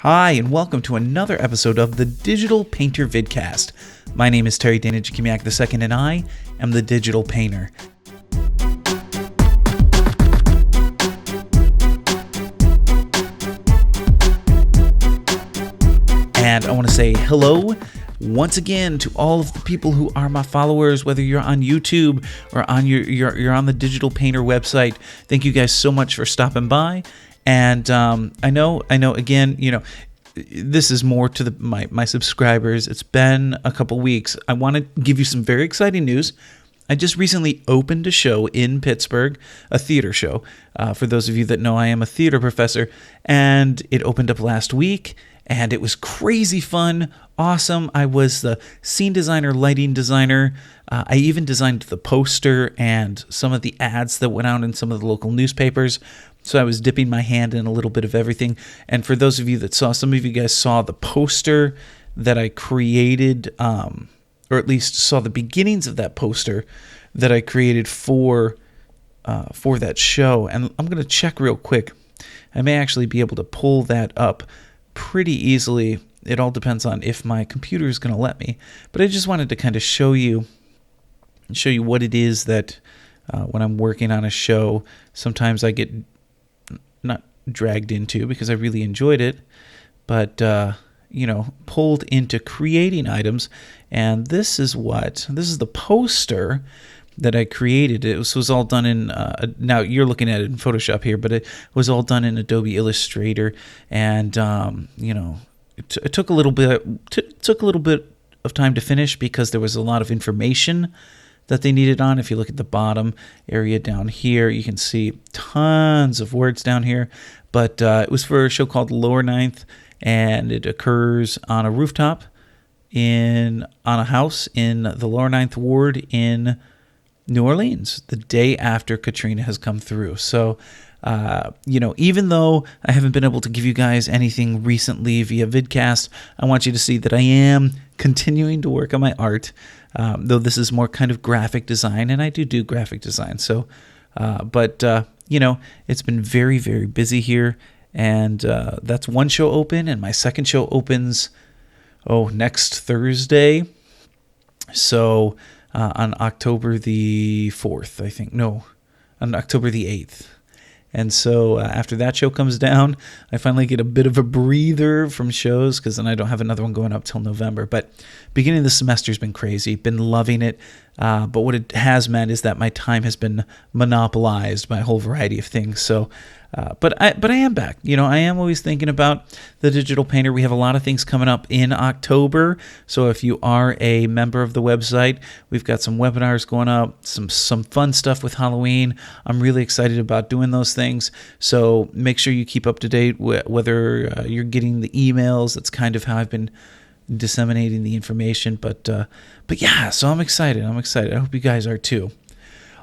Hi, and welcome to another episode of the Digital Painter Vidcast. My name is Terry Danijikimiak II, and I am the Digital Painter. And I want to say hello once again to all of the people who are my followers, whether you're on YouTube or on you're on the Digital Painter website. Thank you guys so much for stopping by. And I know. Again, this is more to my subscribers. It's been a couple weeks. I want to give you some very exciting news. I just recently opened a show in Pittsburgh, a theater show. For those of you that know, I am a theater professor, and it opened up last week. And it was crazy fun, awesome. I was the scene designer, lighting designer. I even designed the poster and some of the ads that went out in some of the local newspapers. So I was dipping my hand in a little bit of everything. And for those of you that saw, some of you guys saw the poster that I created, or at least saw the beginnings of that poster that I created for that show. And I'm going to check real quick. I may actually be able to pull that up pretty easily. It all depends on if my computer is going to let me. But I just wanted to kind of show you what it is that when I'm working on a show, sometimes I get not dragged into, because I really enjoyed it, but pulled into creating items. And this is the poster that I created. It was all done in, now you're looking at it in Photoshop here, but it was all done in Adobe Illustrator. And, it took a little bit of time to finish because there was a lot of information that they needed on. If you look at the bottom area down here, you can see tons of words down here. But it was for a show called Lower Ninth, and it occurs on a rooftop on a house in the Lower Ninth Ward in New Orleans, the day after Katrina has come through. So, even though I haven't been able to give you guys anything recently via vidcast, I want you to see that I am continuing to work on my art, though this is more kind of graphic design, and I do graphic design. So, it's been very, very busy here, and that's one show open, and my second show opens, next Thursday. So, on October the 4th, I think. No, on October the 8th. And so after that show comes down, I finally get a bit of a breather from shows, because then I don't have another one going up till November. But beginning of the semester has been crazy. Been loving it. But what it has meant is that my time has been monopolized by a whole variety of things. So, but I am back. I am always thinking about the Digital Painter. We have a lot of things coming up in October. So if you are a member of the website, we've got some webinars going up, some fun stuff with Halloween. I'm really excited about doing those things. So make sure you keep up to date whether you're getting the emails. That's kind of how I've been disseminating the information. But yeah, so I'm excited. I hope you guys are too.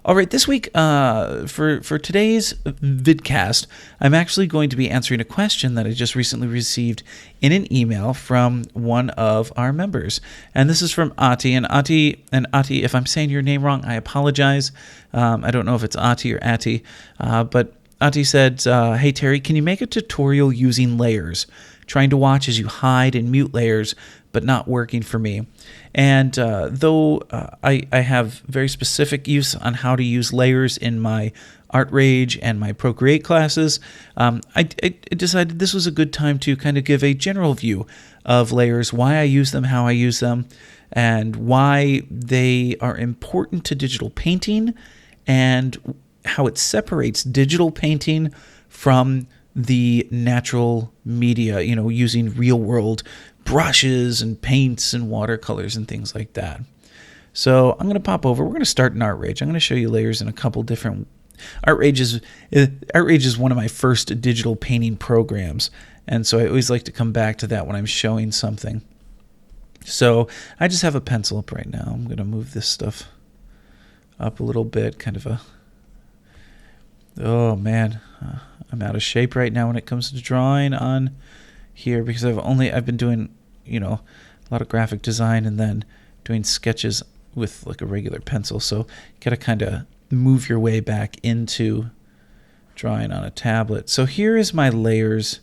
All right, this week, for today's vidcast, I'm actually going to be answering a question that I just recently received in an email from one of our members. And this is from Ati. And Ati, if I'm saying your name wrong, I apologize. I don't know if it's Ati or Ati. But Ati said, hey, Terry, can you make a tutorial using layers? Trying to watch as you hide and mute layers, but not working for me. And though I have very specific use on how to use layers in my Art Rage and my Procreate classes, I decided this was a good time to kind of give a general view of layers, why I use them, how I use them, and why they are important to digital painting, and how it separates digital painting from the natural media, using real world brushes and paints and watercolors and things like that. So I'm going to pop over. We're going to start in Art Rage. I'm going to show you layers in a couple different. Art Rage is one of my first digital painting programs, and so I always like to come back to that when I'm showing something. So I just have a pencil up right now. I'm going to move this stuff up a little bit, oh man, I'm out of shape right now when it comes to drawing on here, because I've been doing a lot of graphic design and then doing sketches with like a regular pencil. So you got to kind of move your way back into drawing on a tablet. So here is my layers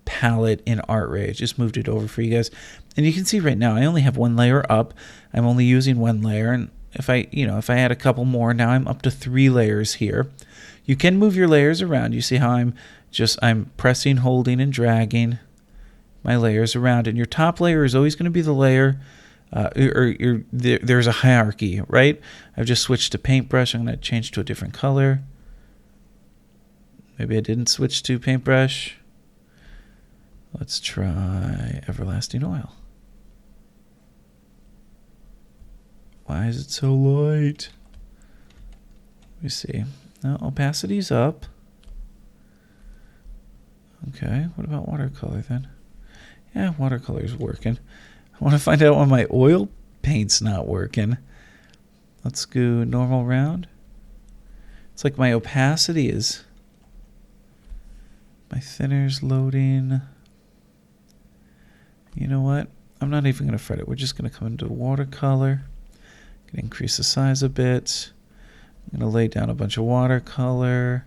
palette in ArtRage. Just moved it over for you guys. And you can see right now I only have one layer up. I'm only using one layer, and if I add a couple more, now I'm up to 3 layers here. You can move your layers around. You see how I'm pressing, holding, and dragging my layers around, and your top layer is always going to be the layer there's a hierarchy, right? I've just switched to paintbrush. I'm going to change to a different color. Maybe I didn't switch to paintbrush. Let's try everlasting oil. Why is it so light? Let me see. Now opacity's up. Okay, what about watercolor then? Yeah, watercolor's working. I want to find out when my oil paint's not working. Let's go normal round. It's like my opacity is... My thinner's loading. You know what? I'm not even going to fret it. We're just going to come into watercolor. Going to increase the size a bit. I'm going to lay down a bunch of watercolor.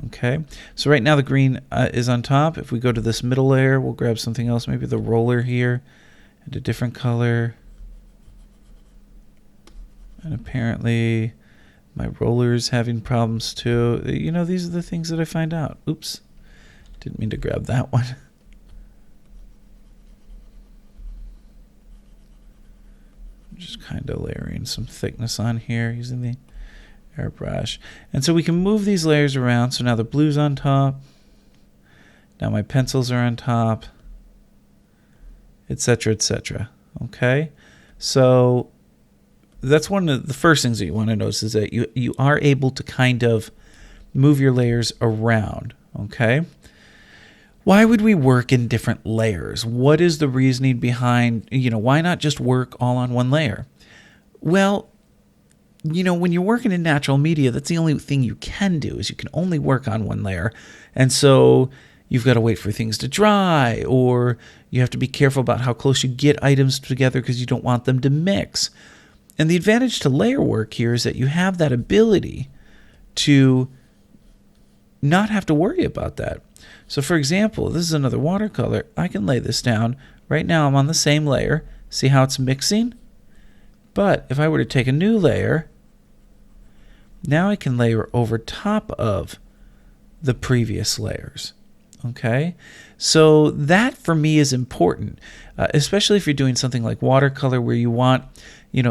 Okay, so right now the green is on top. If we go to this middle layer, we'll grab something else, maybe the roller here, and a different color. And apparently my roller's having problems too. You know, these are the things that I find out. Oops, didn't mean to grab that one. Just kind of layering some thickness on here using the airbrush. And so we can move these layers around. So now the blue's on top. Now my pencils are on top, etc., etc. Okay? So that's one of the first things that you want to notice, is that you are able to kind of move your layers around. Okay? Why would we work in different layers? What is the reasoning behind, why not just work all on one layer? Well, when you're working in natural media, that's the only thing you can do, is you can only work on one layer. And so you've got to wait for things to dry, or you have to be careful about how close you get items together because you don't want them to mix. And the advantage to layer work here is that you have that ability to not have to worry about that. So for example, this is another watercolor. I can lay this down. Right now I'm on the same layer. See how it's mixing? But if I were to take a new layer, now I can layer over top of the previous layers. Okay? So that for me is important, especially if you're doing something like watercolor where you want,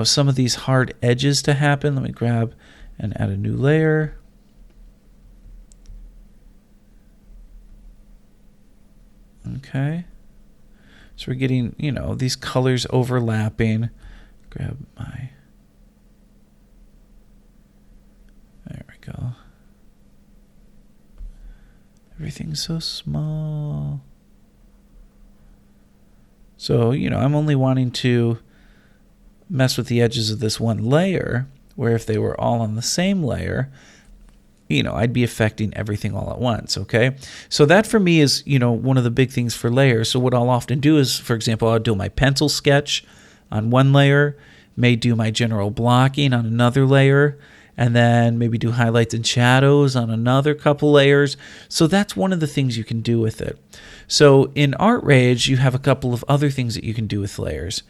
some of these hard edges to happen. Let me grab and add a new layer. Okay. So we're getting, these colors overlapping. Grab my... There we go. Everything's so small. So, I'm only wanting to mess with the edges of this one layer, where if they were all on the same layer, I'd be affecting everything all at once, okay? So that for me is, one of the big things for layers. So what I'll often do is, for example, I'll do my pencil sketch on one layer, may do my general blocking on another layer, and then maybe do highlights and shadows on another couple layers. So that's one of the things you can do with it. So in ArtRage, you have a couple of other things that you can do with layers.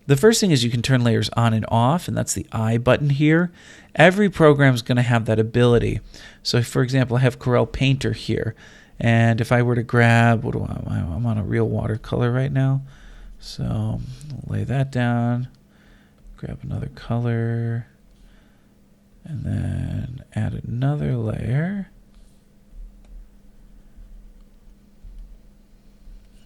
The first thing is you can turn layers on and off, and that's the I button here. Every program is going to have that ability. So for example, I have Corel Painter here. And if I were to grab, I'm on a real watercolor right now. So I'll lay that down, grab another color, and then add another layer.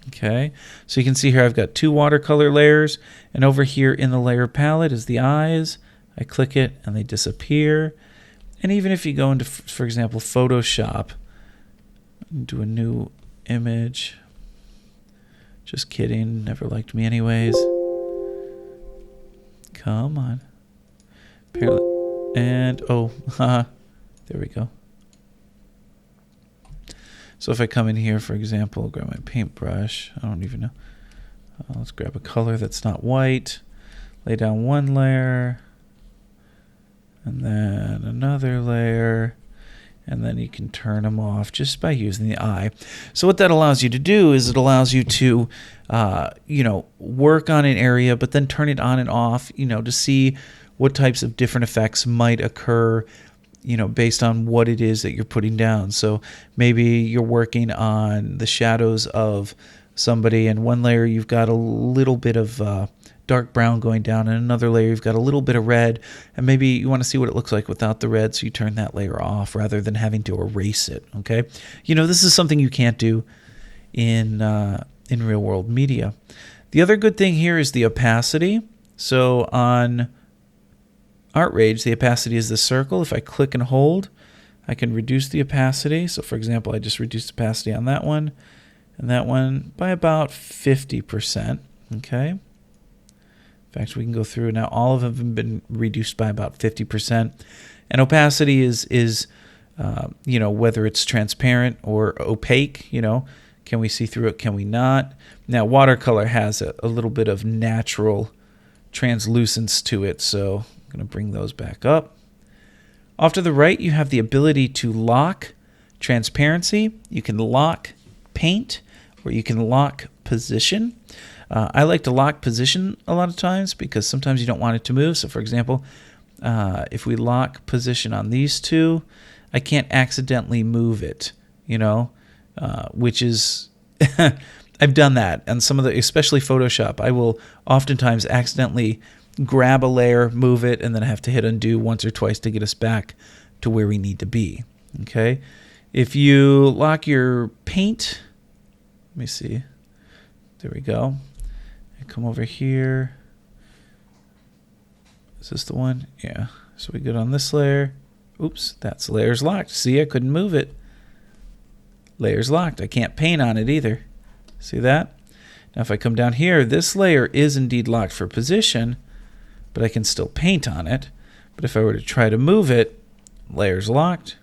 Okay, so you can see here I've got 2 watercolor layers, and over here in the layer palette is the eyes. I click it and they disappear. And even if you go into, for example, Photoshop, and do a new image. Just kidding, never liked me anyways. Come on. And, there we go. So if I come in here, for example, grab my paintbrush, I don't even know. Let's grab a color that's not white, lay down one layer, and then another layer. And then you can turn them off just by using the eye. So what that allows you to do is it allows you to, work on an area, but then turn it on and off, to see what types of different effects might occur, based on what it is that you're putting down. So maybe you're working on the shadows of somebody, and one layer you've got a little bit of dark brown going down, and another layer you've got a little bit of red, and maybe you want to see what it looks like without the red, so you turn that layer off rather than having to erase it. Okay, this is something you can't do in real world media. The other good thing here is the opacity. So on ArtRage, the opacity is the circle. If I click and hold, I can reduce the opacity. So for example, I just reduced opacity on that one and that one by about 50%. Okay. In fact, we can go through now. All of them have been reduced by about 50%. And opacity is whether it's transparent or opaque, can we see through it? Can we not? Now, watercolor has a little bit of natural translucence to it, so I'm going to bring those back up. Off to the right, you have the ability to lock transparency. You can lock paint, or you can lock position. I like to lock position a lot of times because sometimes you don't want it to move. So, for example, if we lock position on these two, I can't accidentally move it, which is I've done that. And some of especially Photoshop, I will oftentimes accidentally grab a layer, move it, and then I have to hit undo once or twice to get us back to where we need to be. Okay. If you lock your paint, let me see. There we go. I come over here. Is this the one? Yeah. So we go on this layer. Oops, that's layer's locked. See, I couldn't move it. Layer's locked. I can't paint on it either. See that? Now if I come down here, this layer is indeed locked for position, but I can still paint on it. But if I were to try to move it, layer's locked.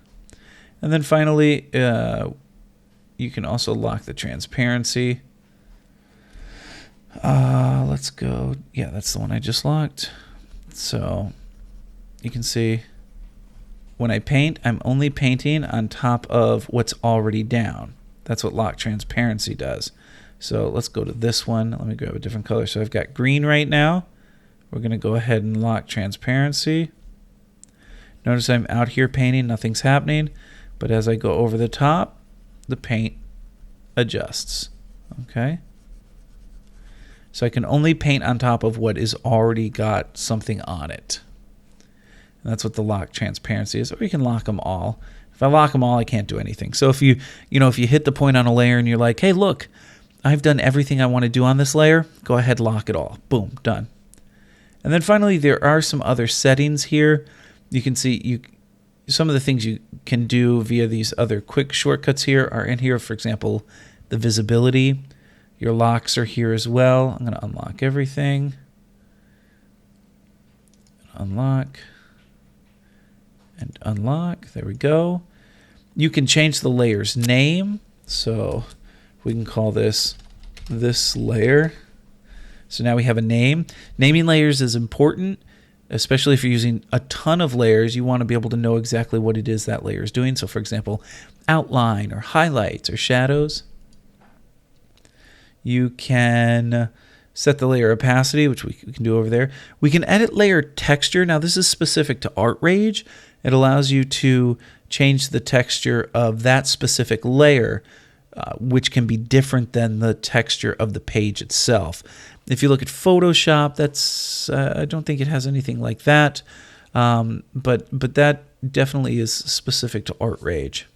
And then finally, you can also lock the transparency. Let's go. Yeah, that's the one I just locked. So you can see when I paint, I'm only painting on top of what's already down. That's what lock transparency does. So let's go to this one. Let me grab a different color. So I've got green right now. We're going to go ahead and lock transparency. Notice I'm out here painting, nothing's happening. But as I go over the top, the paint adjusts. Okay. So I can only paint on top of what is already got something on it. And that's what the lock transparency is. Or you can lock them all. If I lock them all, I can't do anything. So if you hit the point on a layer and you're like, hey, look, I've done everything I want to do on this layer, go ahead, lock it all. Boom, done. And then finally, there are some other settings here. You can see some of the things you can do via these other quick shortcuts here are in here. For example, the visibility. Your locks are here as well. I'm going to unlock everything. Unlock. And unlock. There we go. You can change the layer's name. So we can call this layer. So now we have a name. Naming layers is important, especially if you're using a ton of layers. You want to be able to know exactly what it is that layer is doing. So for example, outline or highlights or shadows. You can set the layer opacity, which we can do over there. We can edit layer texture. Now this is specific to ArtRage. It allows you to change the texture of that specific layer, which can be different than the texture of the page itself. If you look at Photoshop, that's I don't think it has anything like that, but that definitely is specific to ArtRage.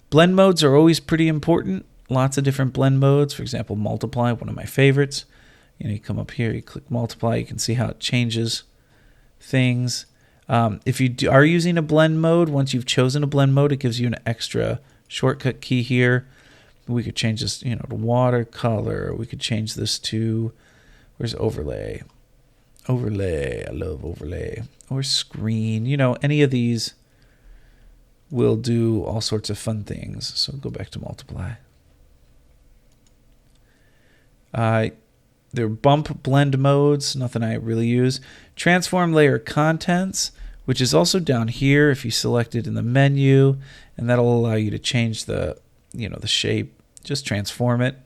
Blend modes are always pretty important. Lots of different blend modes. For example, multiply, one of my favorites. You come up here, you click multiply, you can see how it changes things. If you are using a blend mode, once you've chosen a blend mode, it gives you an extra shortcut key here. We could change this, to watercolor. We could change this to, where's overlay? Overlay, I love overlay. Or screen, any of these will do all sorts of fun things. So go back to multiply. There are bump blend modes, nothing I really use. Transform layer contents. which is also down here if you select it in the menu, and that'll allow you to change the shape, just transform it.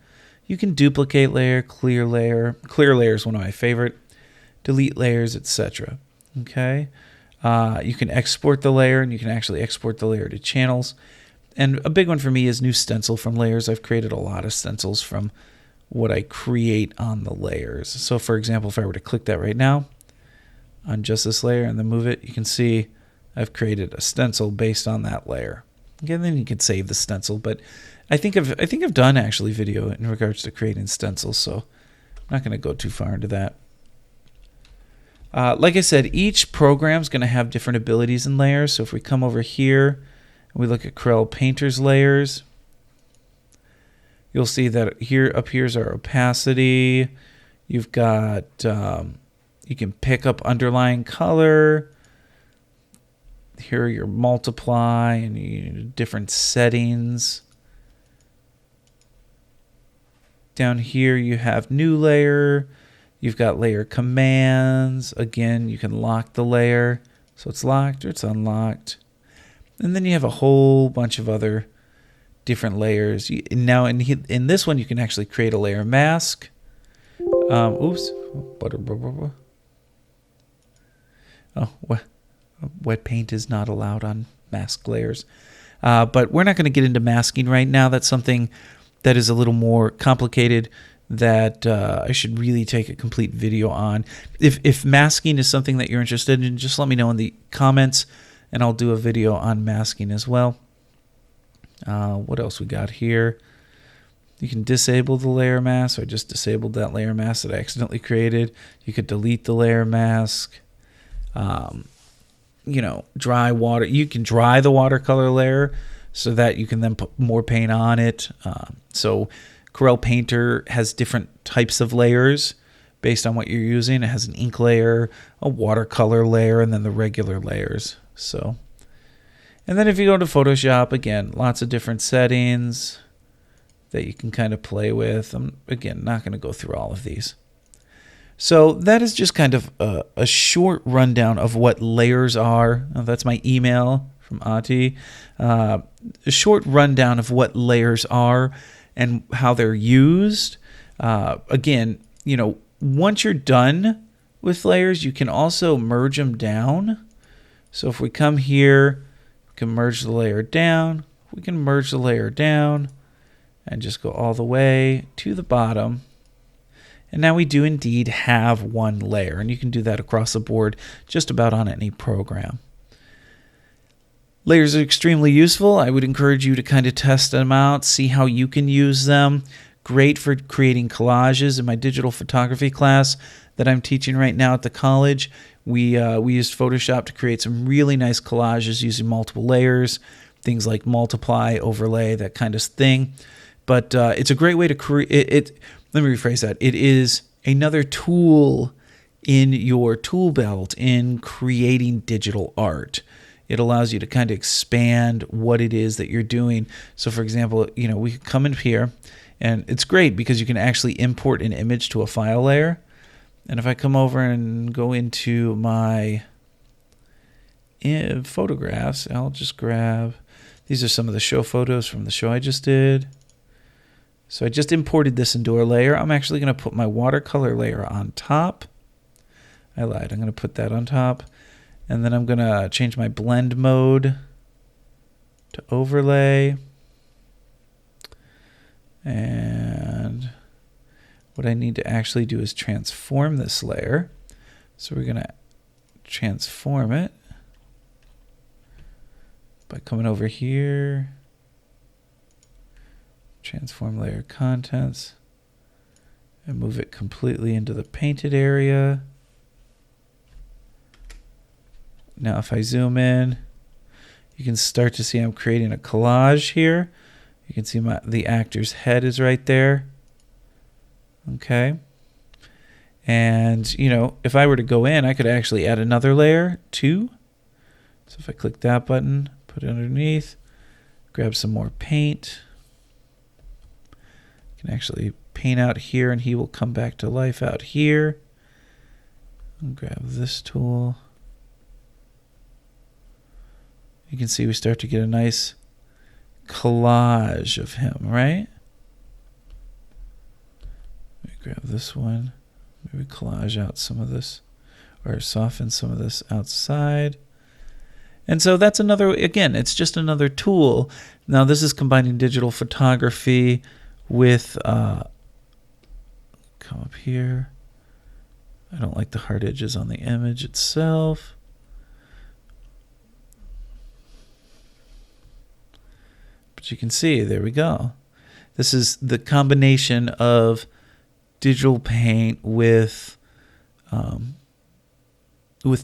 You can duplicate layer, clear layer. Clear layer is one of my favorite. Delete layers, etc. Okay. You can export the layer, and you can actually export the layer to channels. And a big one for me is new stencil from layers. I've created a lot of stencils from what I create on the layers. So for example, if I were to click that right now on just this layer and then move it, you can see I've created a stencil based on that layer. Again, then you can save the stencil, but I think I've done actually video in regards to creating stencils, so I'm not going to go too far into that. Like I said, each program is going to have different abilities and layers. So if we come over here and we look at Corel Painter's layers, you'll see that up here's our opacity. You've got, you can pick up underlying color. Here are your multiply and different settings. Down here you have new layer. You've got layer commands. Again, you can lock the layer. So it's locked or it's unlocked. And then you have a whole bunch of other different layers. Now in this one, you can actually create a layer mask. Oops. Oh, wet paint is not allowed on mask layers. But we're not going to get into masking right now. That's something that is a little more complicated that I should really take a complete video on. If masking is something that you're interested in, just let me know in the comments, and I'll do a video on masking as well. What else we got here? You can disable the layer mask. So I just disabled that layer mask that I accidentally created. You could delete the layer mask. Dry water. You can dry the watercolor layer so that you can then put more paint on it. So Corel Painter has different types of layers based on what you're using. It has an ink layer, a watercolor layer, and then the regular layers. So, and then if you go to Photoshop, again, lots of different settings that you can kind of play with. I'm, again, not going to go through all of these. So that is just kind of a short rundown of what layers are. That's my email from Ati. A short rundown of what layers are and how they're used. Again, once you're done with layers, you can also merge them down. So if we come here, we can merge the layer down. We can merge the layer down and just go all the way to the bottom. And now we do indeed have one layer, and you can do that across the board just about on any program. Layers are extremely useful. I would encourage you to kind of test them out, see how you can use them. Great for creating collages. In my digital photography class that I'm teaching right now at the college, we used Photoshop to create some really nice collages using multiple layers, things like multiply, overlay, that kind of thing. But it's a great way to create. Let me rephrase that. It is another tool in your tool belt in creating digital art. It allows you to kind of expand what it is that you're doing. So for example, we could come in here, and it's great because you can actually import an image to a file layer. And if I come over and go into my photographs, I'll just grab, these are some of the show photos from the show I just did. So I just imported this into a layer. I'm actually going to put my watercolor layer on top. I lied. I'm going to put that on top. And then I'm going to change my blend mode to overlay. And what I need to actually do is transform this layer. So we're going to transform it by coming over here. Transform layer contents and move it completely into the painted area. Now if I zoom in, you can start to see I'm creating a collage here. You can see the actor's head is right there. Okay. And, if I were to go in, I could actually add another layer too. So if I click that button, put it underneath, grab some more paint. Can actually paint out here, and he will come back to life out here. I'll grab this tool. you can see we start to get a nice collage of him, right? Let me grab this one. Maybe collage out some of this, or soften some of this outside. And so that's another, again, it's just another tool. Now this is combining digital photography with, come up here. I don't like the hard edges on the image itself. But you can see, there we go. This is the combination of digital paint with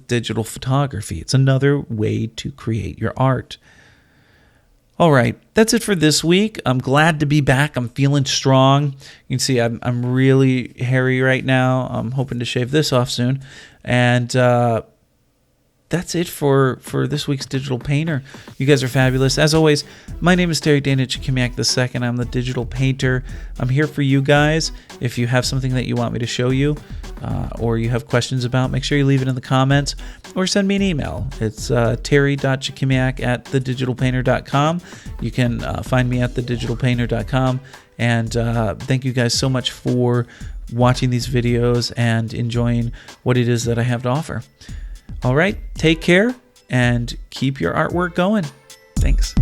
digital photography. It's another way to create your art. All right, that's it for this week. I'm glad to be back. I'm feeling strong. You can see I'm really hairy right now. I'm hoping to shave this off soon. And that's it for this week's Digital Painter. You guys are fabulous. As always, my name is Terry Dana Chikimiak II. I'm the Digital Painter. I'm here for you guys. If you have something that you want me to show you or you have questions about, make sure you leave it in the comments or send me an email. It's terry.chikimiak@thedigitalpainter.com. You can find me at thedigitalpainter.com. And thank you guys so much for watching these videos and enjoying what it is that I have to offer. All right, take care and keep your artwork going. Thanks.